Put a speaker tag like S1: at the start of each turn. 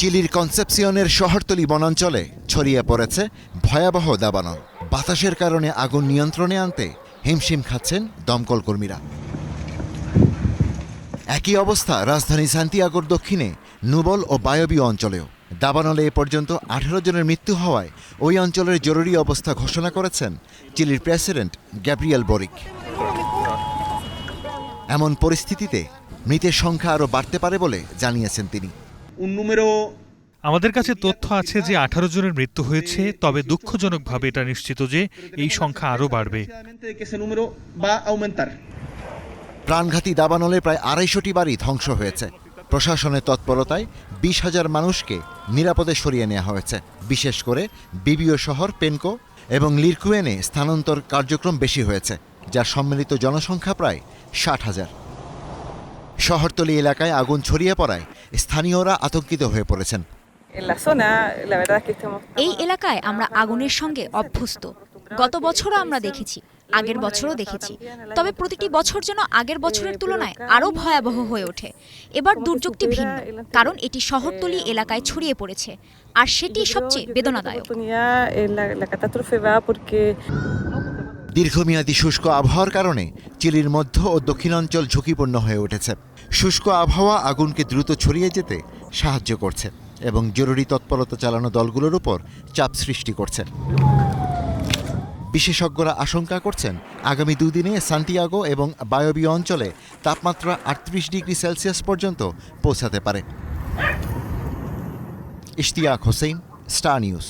S1: চিলির কনসেপসিয়নের শহরতলি বনাঞ্চলে ছড়িয়ে পড়েছে ভয়াবহ দাবানল। বাতাসের কারণে আগুন নিয়ন্ত্রণে আনতে হিমশিম খাচ্ছেন দমকল কর্মীরা। একই অবস্থা রাজধানী সান্তিয়াগোর দক্ষিণে নুবল ও বায়বীয় অঞ্চলেও। দাবানলে এ পর্যন্ত 18 জনের মৃত্যু হওয়ায় ওই অঞ্চলের জরুরি অবস্থা ঘোষণা করেছেন চিলির প্রেসিডেন্ট গ্যাব্রিয়েল বরিক। এমন পরিস্থিতিতে মৃতের সংখ্যা আরও বাড়তে পারে বলে জানিয়েছেন তিনি।
S2: আমাদের কাছে তথ্য আছে যে 18 জনের মৃত্যু হয়েছে, তবে দুঃখজনকভাবে এটা নিশ্চিত যে এই সংখ্যা আরও বাড়বে।
S1: প্রাণঘাতী দাবানলে প্রায় 250টি বাড়ি ধ্বংস হয়েছে। প্রশাসনের তৎপরতায় 20,000 মানুষকে নিরাপদে সরিয়ে নেওয়া হয়েছে। বিশেষ করে বিবিও শহর পেনকো এবং লিরকুয়েনে স্থানান্তর কার্যক্রম বেশি হয়েছে, যার সম্মিলিত জনসংখ্যা প্রায় 60,000। শহরতলি এলাকায় আগুন ছড়িয়ে পড়ায় স্থানীয়রা আতঙ্কিত হয়ে পড়েছেন।
S3: এই এলাকায় আমরা আগুনের সঙ্গে অভ্যস্ত। গত বছরও আমরা দেখেছি, আগের বছরও দেখেছি, তবে প্রতিটি বছর যেন আগের বছরের তুলনায় আরও ভয়াবহ হয়ে ওঠে। এবার দুর্যোগটি ভিন্ন, কারণ এটি শহরতলি এলাকায় ছড়িয়ে পড়েছে, আর সেটি সবচেয়ে বেদনাদায়ক।
S1: দীর্ঘমেয়াদী শুষ্ক আবহাওয়ার কারণে চিলির মধ্য ও দক্ষিণাঞ্চল ঝুঁকিপূর্ণ হয়ে উঠেছে। শুষ্ক আবহাওয়া আগুনকে দ্রুত ছড়িয়ে যেতে সাহায্য করছে এবং জরুরি তৎপরতা চালানো দলগুলোর উপর চাপ সৃষ্টি করছে। বিশেষজ্ঞরা আশঙ্কা করছেন আগামী 2 দিনে সান্তিয়াগো এবং বায়বীয় অঞ্চলে তাপমাত্রা 38 ডিগ্রি সেলসিয়াস পর্যন্ত পৌঁছাতে পারে। Ishtiaq Hossain, star news.